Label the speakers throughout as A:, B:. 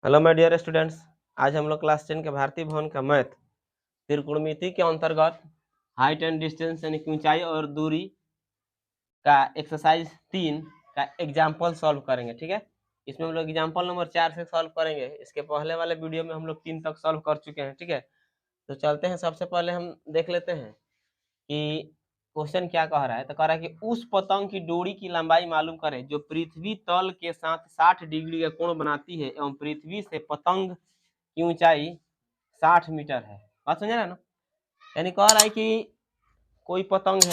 A: Hello my dear students, आज हम लोग क्लास 10 के भारतीय भवन का मैथ त्रिकोणमिति के अंतर्गत हाइट एंड डिस्टेंस यानी कि ऊंचाई और दूरी का एक्सरसाइज 3 का एग्जाम्पल सॉल्व करेंगे। ठीक है, इसमें हम लोग एग्जाम्पल नंबर 4 से सॉल्व करेंगे। इसके पहले वाले वीडियो में हम लोग 3 तक सॉल्व कर चुके हैं। ठीक है, तो चलते हैं। सबसे पहले हम देख लेते हैं कि क्वेश्चन क्या कह रहा है। तो कह रहा है कि उस पतंग की डोरी की लंबाई मालूम करें जो पृथ्वी तल के साथ 60 डिग्री का कोण बनाती है एवं पृथ्वी से पतंग की ऊंचाई 60 मीटर है। बात समझ रहे हैं ना। यानी कह रहा है कि कोई पतंग है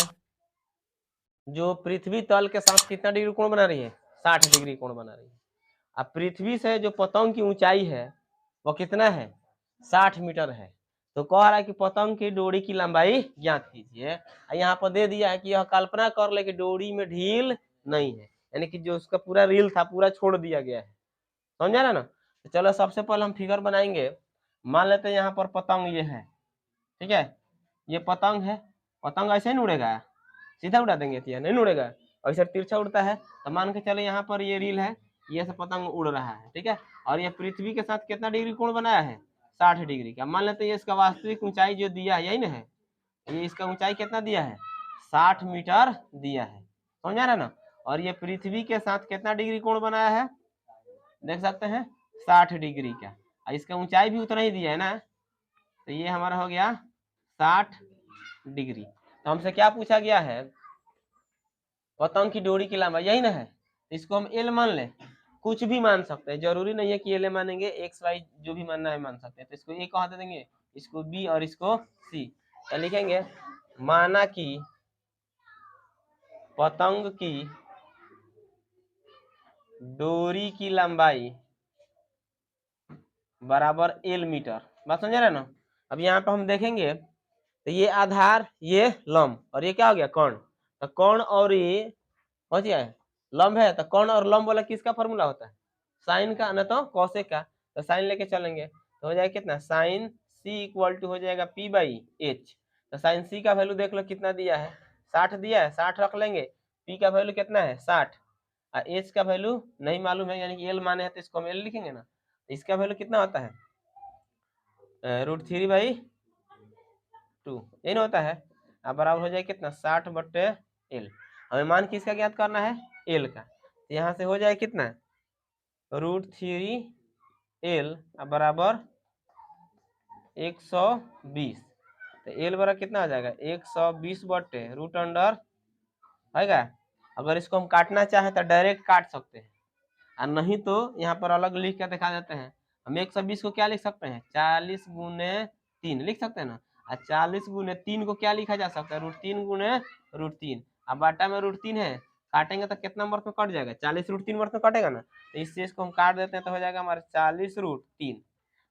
A: जो पृथ्वी तल के साथ कितना डिग्री कोण बना रही है, 60 डिग्री कोण बना रही है। अब पृथ्वी से जो पतंग की ऊंचाई है वो कितना है, 60 मीटर है। तो कह रहा है कि पतंग की डोरी की लंबाई ज्ञात कीजिए। यहाँ पर दे दिया है कि यह कल्पना कर ले कि डोरी में ढील नहीं है, यानी कि जो उसका पूरा रील था पूरा छोड़ दिया गया है। समझा ना। तो चलो सबसे पहले हम फिगर बनाएंगे। मान लेते हैं यहाँ पर पतंग ये है। ठीक है, ये पतंग है। पतंग ऐसे ही उड़ेगा, सीधा उड़ा देंगे तो नहीं उड़ेगा, ऐसे तिरछा उड़ता है। तो मान के चलो यहाँ पर ये रील है, ये से पतंग उड़ रहा है। ठीक है, और ये पृथ्वी के साथ कितना डिग्री कोण बनाया है, 60 डिग्री का। मान लेते हैं इसका वास्तविक ऊंचाई जो दिया है यही ना है, ये इसका ऊंचाई कितना दिया है, 60 मीटर दिया है। समझा रहे ना। और ये पृथ्वी के साथ कितना डिग्री कोण बनाया है, देख सकते हैं 60 डिग्री का। इसका ऊंचाई भी उतना ही दिया है ना, तो ये हमारा हो गया 60 डिग्री। तो हमसे क्या पूछा गया है, पतंग की डोरी की लंबाई यही ना है। इसको हम एल मान ले, कुछ भी मान सकते हैं, जरूरी नहीं है कि एल मानेंगे, एक्स वाई जो भी मानना है मान सकते हैं। तो इसको ए कहा दे देंगे, इसको बी और इसको सी। तो लिखेंगे माना कि पतंग की डोरी की लंबाई बराबर एल मीटर। बात समझ रहे ना। अब यहाँ पे हम देखेंगे तो ये आधार, ये लंब, और ये क्या हो गया कर्ण। तो कर्ण और ये हो जाए लंब है, तो कर्ण और लंब वाला किसका फॉर्मूला होता है, साइन का, न तो कौशिक का। तो साइन लेके चलेंगे तो हो जाएगा कितना, साइन सी इक्वल टू हो जाएगा पी बाई एच। तो साइन सी का वैल्यू देख लो कितना दिया है, 60 दिया है, 60 रख लेंगे। पी का वैल्यू कितना है 60, और एच का वैल्यू नहीं मालूम है, यानी कि एल माने हैं तो इसको हम एल लिखेंगे ना। तो इसका वैल्यू कितना होता है, √3/2 यही ना होता है। अब बराबर हो जाए कितना, 60/एल। हमें मान किसका ज्ञात करना है, एल का। तो यहाँ से हो जाए कितना, √3 बराबर 120। तो एल बराबर कितना आ जाएगा, 120/√अंडर है। अगर इसको हम काटना चाहे तो डायरेक्ट काट सकते हैं, और नहीं तो यहाँ पर अलग लिख के दिखा देते हैं। हम 120 को क्या लिख सकते हैं, 40 गुने 3 लिख सकते हैं ना। और 40 गुने 3 को क्या लिखा जा सकता है, √3 गुने √3। अब बाटा में √3 है, काटेंगे तो कितना वर्ष में कट जाएगा, 40 √3 वर्ष में कटेगा ना। तो इस चीज को हम काट देते हैं तो हो जाएगा हमारे 40√3।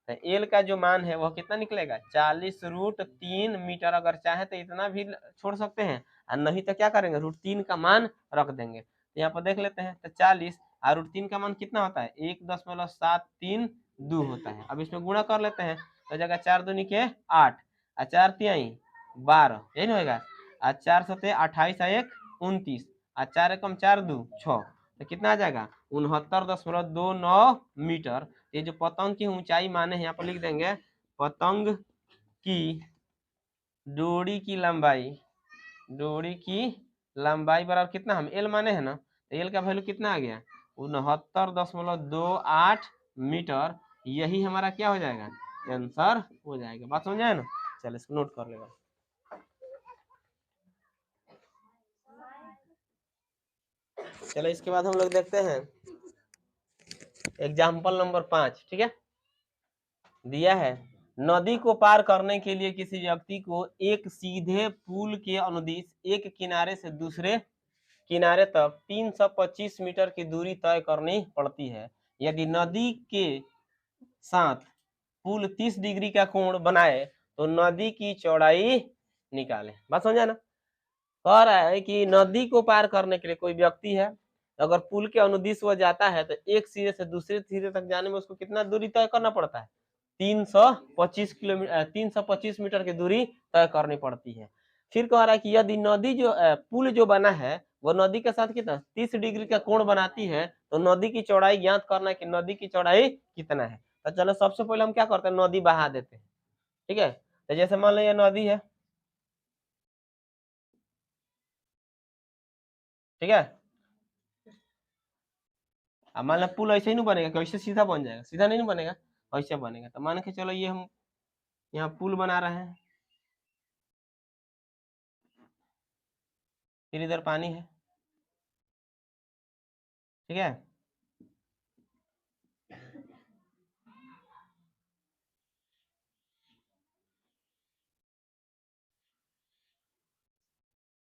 A: तो एल का जो मान है वह कितना निकलेगा, 40√3 मीटर। अगर चाहे तो इतना भी छोड़ सकते हैं, और नहीं तो क्या करेंगे, √3 का मान रख देंगे। तो यहाँ पर देख लेते हैं, तो 40 और √3 का मान कितना होता है, 1.732 होता है। अब इसमें गुणा कर लेते हैं तो जगह 4 दूनी के 8, और 4 तिहाई 12, यही ना होगा। और 4 सते 28, 1 29, और 4 एकम 4 2 6, तो कितना आ जाएगा 69.29 मीटर। ये जो पतंग की ऊंचाई माने हैं यहाँ पर लिख देंगे, पतंग की डोरी की लंबाई बराबर कितना, हम एल माने हैं ना, तो एल का वैल्यू कितना आ गया, 69.28 मीटर। यही हमारा क्या हो जाएगा, आंसर हो जाएगा। बात समझ आए ना। चलो इसको नोट कर लेगा। चलो इसके बाद हम लोग देखते हैं एग्जाम्पल नंबर 5। ठीक है, दिया है नदी को पार करने के लिए किसी व्यक्ति को एक सीधे पुल के अनुदिश एक किनारे से दूसरे किनारे तक 325 मीटर की दूरी तय करनी पड़ती है। यदि नदी के साथ पुल 30 डिग्री का कोण बनाए तो नदी की चौड़ाई निकाले। बात समझा ना। कह रहा है कि नदी को पार करने के लिए कोई व्यक्ति है, अगर पुल के अनुदिश वो जाता है तो एक सिरे से दूसरे सिरे तक जाने में उसको कितना दूरी तय करना पड़ता है, 325 मीटर की दूरी तय करनी पड़ती है। फिर कह रहा है कि यदि नदी जो पुल जो बना है वो नदी के साथ कितना 30 डिग्री का कोण बनाती है, तो नदी की चौड़ाई ज्ञात करना है कि नदी की चौड़ाई कितना है। तो चलो सबसे पहले हम क्या करते हैं, नदी बहा देते हैं। ठीक है, तो जैसे मान लो ये नदी है, ठीक है, अब मान लो पुल ऐसे ही नहीं बनेगा, कैसे सीधा बन जाएगा, सीधा नहीं बनेगा, ऐसे बनेगा। तो मान के चलो ये हम यहाँ पुल बना रहे हैं, फिर इधर पानी है, ठीक है,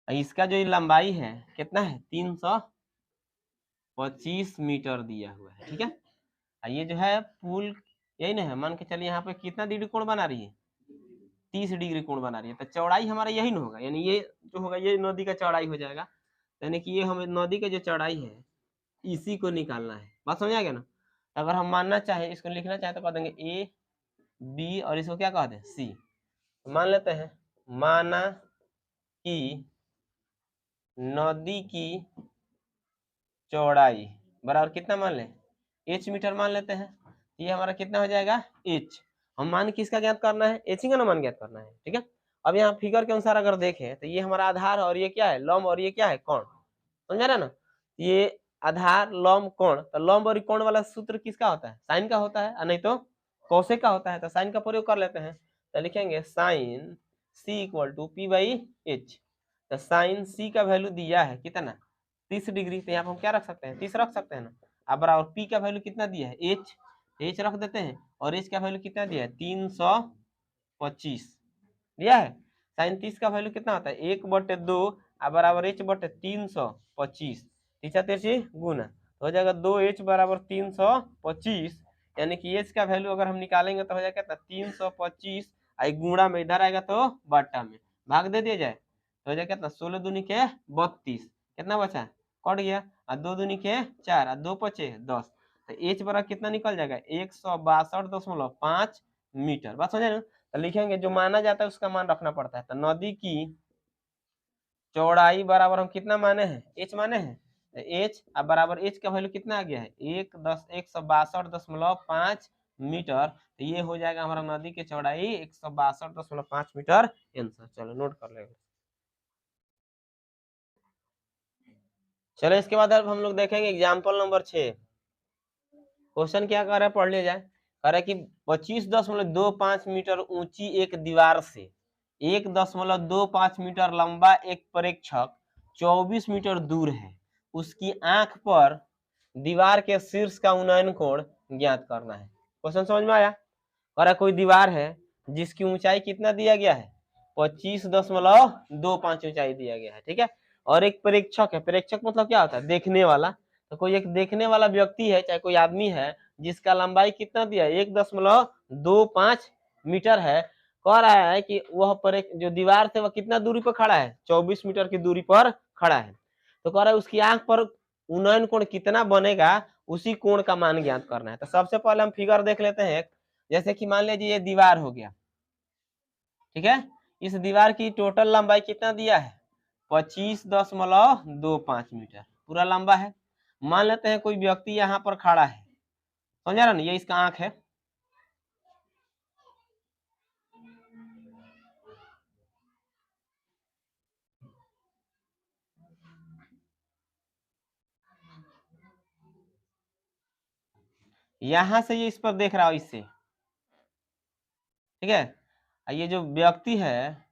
A: इसका जो लंबाई है कितना है, 325 मीटर दिया हुआ है। ठीक है, ये जो है पुल यही ना है, मान के चलिए यहाँ पे कितना डिग्री कोण बना रही है, 30 डिग्री कोण बना रही है। तो चौड़ाई हमारा यही ना होगा, यानी ये जो होगा ये नदी का चौड़ाई हो जाएगा, यानी कि ये हमें नदी का जो चौड़ाई है इसी को निकालना है। बात समझ आ गया ना। अगर हम मानना चाहे, इसको लिखना चाहे तो कह देंगे ए बी और इसको क्या कह दें, सी। मान लेते हैं, माना कि नदी की चौड़ाई बराबर कितना मान लें, h मीटर मान लेते हैं। ये हमारा कितना हो जाएगा, h। हम मान किसका ज्ञात करना है, h का मान ज्ञात करना है। ठीक है, अब यहाँ फिगर के अनुसार अगर देखें तो ये हमारा आधार और ये क्या है, लंब, और ये क्या है, कोण। समझा रहे ना, ये आधार लंब कोण। तो लंब और कोण वाला सूत्र किसका होता है, साइन का होता है, नहीं तो कोसेक का होता है। तो साइन का प्रयोग कर लेते हैं, तो लिखेंगे sine c equal to P by H. तो साइन c का वैल्यू दिया है कितना, 30 डिग्री। तो यहाँ पर हम क्या रख सकते हैं, 30 रख सकते हैं ना। अब बराबर p का वैल्यू कितना दिया है, h रख देते हैं, और h का वैल्यू कितना दिया है, 325 दिया है। साइन 30 का वैल्यू कितना होता है, 1/2 बराबर h/325, 3 गुना हो जाएगा 2h बराबर 325, यानी कि h का वैल्यू अगर हम निकालेंगे तो हो जाएगा कितना, 325, गुणा में इधर आएगा तो बट्टा में भाग दे दिया जाए तो हो जाएगा कितना, 16 दूनी के 32, कितना बचा, कट गया, 2 दूनी के 4, 2 पचे 10। तो h बराबर कितना निकल जाएगा, 162.5 मीटर। बात समझे ना। तो लिखेंगे जो माना जाता है उसका मान रखना पड़ता है। तो नदी की चौड़ाई बराबर हम कितना माने हैं, h माने हैं, h अब बराबर h का वैल्यू कितना आ गया है, 162.5 मीटर। तो ये हो जाएगा हमारा नदी की चौड़ाई 162.5 मीटर आंसर। चलो नोट कर लेंगे। चलो इसके बाद अब हम लोग देखेंगे एग्जाम्पल नंबर 6। क्वेश्चन क्या कर रहा है, पढ़ लिया जाए। कह रहा है कि 25.25 मीटर ऊंची एक दीवार से 1.25 मीटर लंबा एक प्रेक्षक 24 मीटर दूर है। उसकी आंख पर दीवार के शीर्ष का उन्नयन कोण ज्ञात करना है। क्वेश्चन समझ में आया। कह रहा कोई दीवार है जिसकी ऊंचाई कितना दिया गया है, 25.25 ऊंचाई दिया गया है। ठीक है, और एक प्रेक्षक है, प्रेक्षक मतलब क्या होता है, देखने वाला। तो कोई एक देखने वाला व्यक्ति है, चाहे कोई आदमी है, जिसका लंबाई कितना दिया है, 1.25 मीटर है। कह रहा है कि वह पर जो दीवार से वह कितना दूरी पर खड़ा है, 24 मीटर की दूरी पर खड़ा है। तो कह रहा है उसकी आंख पर उन्नयन कोण कितना बनेगा, उसी कोण का मान ज्ञात करना है। तो सबसे पहले हम फिगर देख लेते हैं। जैसे कि मान लीजिए ये दीवार हो गया, ठीक है, इस दीवार की टोटल लंबाई कितना दिया है, 25.25 मीटर पूरा लंबा है। मान लेते हैं कोई व्यक्ति यहाँ पर खड़ा है, समझा रहा ना, ये इसका आंख है। यहां से ये इस पर देख रहा हो इससे, ठीक है। ये जो व्यक्ति है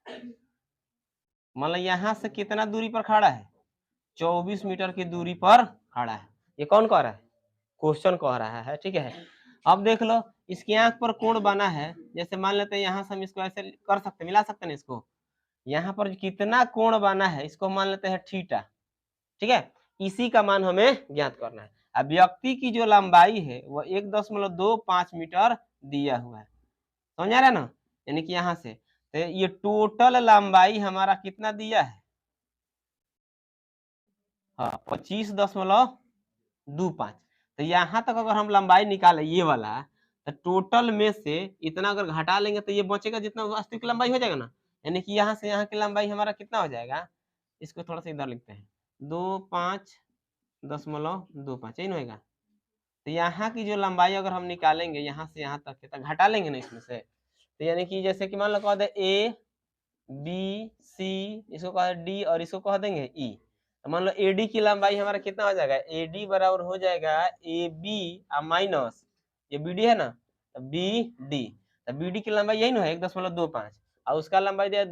A: मतलब यहाँ से कितना दूरी पर खड़ा है, 24 मीटर की दूरी पर खड़ा है। ये कौन कह रहा है, क्वेश्चन कह रहा है। ठीक है, अब देख लो इसकी आंख पर कोण बना है। जैसे मान लेते हैं यहाँ से हम इसको ऐसे कर सकते हैं, मिला सकते हैं इसको। यहाँ पर कितना कोण बना है इसको मान लेते हैं थीटा। ठीक है, इसी का मान हमें ज्ञात करना है। अब व्यक्ति की जो लंबाई है वह 1.25 मीटर दिया हुआ है, समझ रहे ना। यानी कि यहाँ से तो ये टोटल लंबाई हमारा कितना दिया है, हाँ 25.25। तो यहाँ तक अगर हम लंबाई निकाले ये वाला, तो टोटल में से इतना अगर घटा लेंगे तो ये बचेगा जितना वास्तविक लंबाई हो जाएगा ना। यानी कि यहाँ से यहाँ की लंबाई हमारा कितना हो जाएगा, इसको थोड़ा सा इधर लिखते हैं, 25.25 यही ना होगा। तो यहाँ की जो लंबाई अगर हम निकालेंगे यहाँ से यहाँ तक तो घटा लेंगे ना इसमें से, तो यानी कि जैसे कि मान लो कह दे ए बी सी, इसको कह दे डी और इसको कह देंगे ई। तो मान लो ए डी की लंबाई हमारा कितना हो जाएगा, ए डी बराबर हो जाएगा ए बी माइनस ये बी डी है ना, तो बी डी। तो बी डी की लंबाई यही ना है 1.25 और उसका लंबाई दिया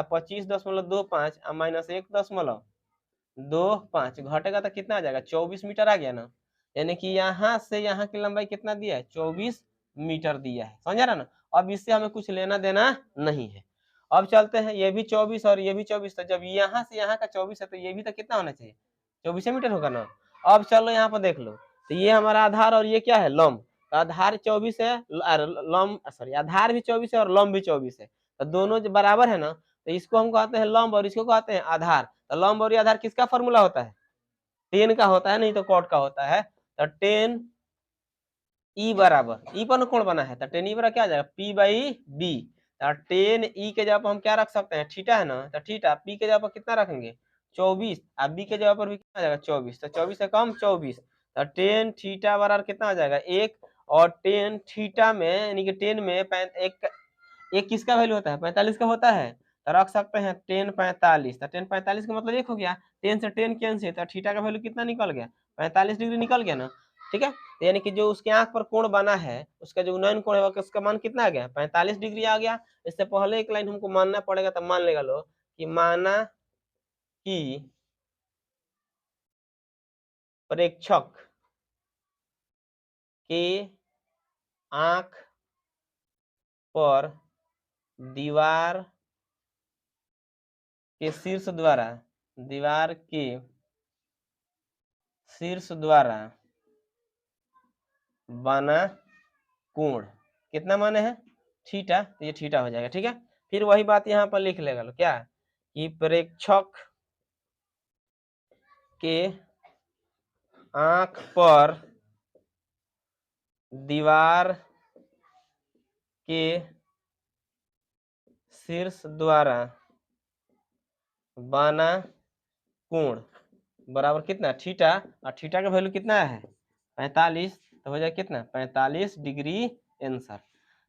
A: 25.25 माइनस 1.25 घटेगा तो कितना आ जाएगा 24 मीटर आ गया ना। यानी कि यहाँ से यहाँ की लंबाई कितना दिया है 24 मीटर दिया है, समझा रहा ना। अब इससे हमें कुछ लेना देना नहीं है। अब चलते हैं, ये भी 24 और ये भी 24, तो जब यहाँ से यहाँ का 24 है तो ये भी तो कितना होना चाहिए 24 मीटर होगा ना। अब चलो यहाँ पर देख लो, तो ये हमारा आधार और ये क्या है लंब, तो आधार 24 है, लंब सॉरी आधार भी 24 है और लंब भी 24 है, तो दोनों जो बराबर है ना, तो इसको हम कहते हैं लंब और इसको कहते हैं आधार। तो लंब और आधार किसका फॉर्मूला होता है, टेन का होता है, नहीं तो कॉट का होता है। तो टेन ई बराबर, ई पर कोण बना है, तो टेन ई बराबर क्या आ जाएगा पी बाई बी। टेन ई के जगह पर हम क्या रख सकते हैं, थीटा है ना, तो थीटा पी के जगह पर कितना रखेंगे 24 और बी के जगह पर भी कितना आ जाएगा 24, तो 24 से कम 24, तो टेन थीटा बराबर कितना आ जाएगा 1। और टेन थीटा में यानी कि टेन में एक किसका वैल्यू होता है 45 का होता है, तो रख सकते हैं टेन 45। तो टेन 45 का मतलब 1 हो गया, टेन से टेन कैंसिल, तो थीटा का वैल्यू कितना निकल गया 45 डिग्री निकल गया ना। ठीक है, तो यानी कि जो उसके आंख पर कोण बना है उसका जो उन्नयन कोण है उसका मान कितना आ गया 45 डिग्री आ गया। इससे पहले एक लाइन हमको मानना पड़ेगा, तो मान लेगा लो कि माना कि प्रेक्षक के आंख पर दीवार के शीर्ष द्वारा बना कोण कितना माने है थीटा, तो ये थीटा हो जाएगा। ठीक है, फिर वही बात यहाँ पर लिख लेगा लो क्या कि प्रेक्षक के आंख पर दीवार के शीर्ष द्वारा बना कोण बराबर कितना थीटा, और थीटा का वैल्यू कितना है 45, तो हो जाए कितना 45 डिग्री आंसर।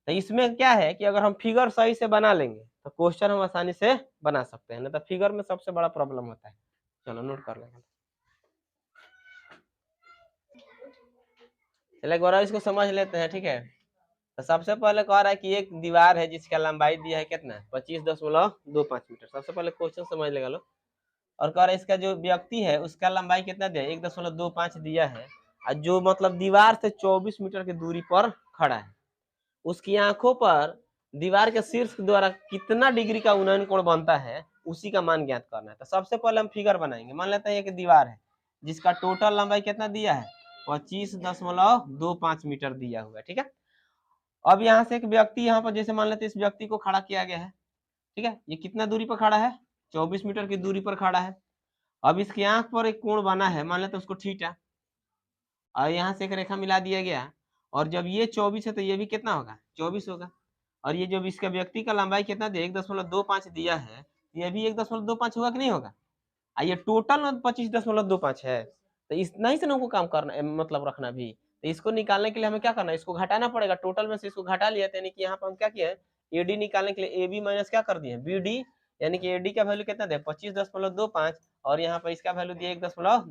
A: तो इसमें क्या है कि अगर हम फिगर सही से बना लेंगे तो क्वेश्चन हम आसानी से बना सकते हैं, नहीं तो फिगर में सबसे बड़ा प्रॉब्लम होता है। चलो नोट कर लेंगे, चलिए गौरव इसको समझ लेते हैं। ठीक है, तो सबसे पहले कह रहा है कि एक दीवार है जिसका लंबाई दिया है कितना 25.25 मीटर। सबसे पहले क्वेश्चन समझ लेगा लो, और कह रहा है इसका जो व्यक्ति है उसका लंबाई कितना दिया है 1.25 दिया है, और जो मतलब दीवार से 24 मीटर की दूरी पर खड़ा है, उसकी आंखों पर दीवार के शीर्ष द्वारा कितना डिग्री का उन्नयन कोण बनता है उसी का मान ज्ञात करना है। तो सबसे पहले हम फिगर बनाएंगे। मान लेते हैं एक दीवार है जिसका टोटल लंबाई कितना दिया है 25.25 मीटर दिया हुआ है। ठीक है, अब यहाँ से एक व्यक्ति यहाँ पर जैसे मान लेते हैं इस व्यक्ति को खड़ा किया गया है। ठीक है, ये कितना दूरी पर खड़ा है 24 मीटर की दूरी पर खड़ा है। अब इसकी आंख पर एक कोण बना है, मान लेते हैं उसको थीटा, और यहाँ से एक रेखा मिला दिया गया, और जब ये 24 है तो ये भी कितना होगा 24 होगा, और ये जब इसका व्यक्ति का लंबाई कितना दिया 1.25 दिया है, ये भी 1.25 होगा कि नहीं होगा, और ये टोटल 25.25 है। तो इतना ही से हमको काम करना मतलब रखना भी, तो इसको निकालने के लिए हमें क्या करना है इसको घटाना पड़ेगा, टोटल में से इसको घटा लिया, यानी कि यहाँ पर हम क्या किया है एडी निकालने के लिए ए बी माइनस क्या कर दिए बी डी, यानी कि एडी का वैल्यू कितना दे 25.25 और यहाँ पर इसका वैल्यू दिया 1.25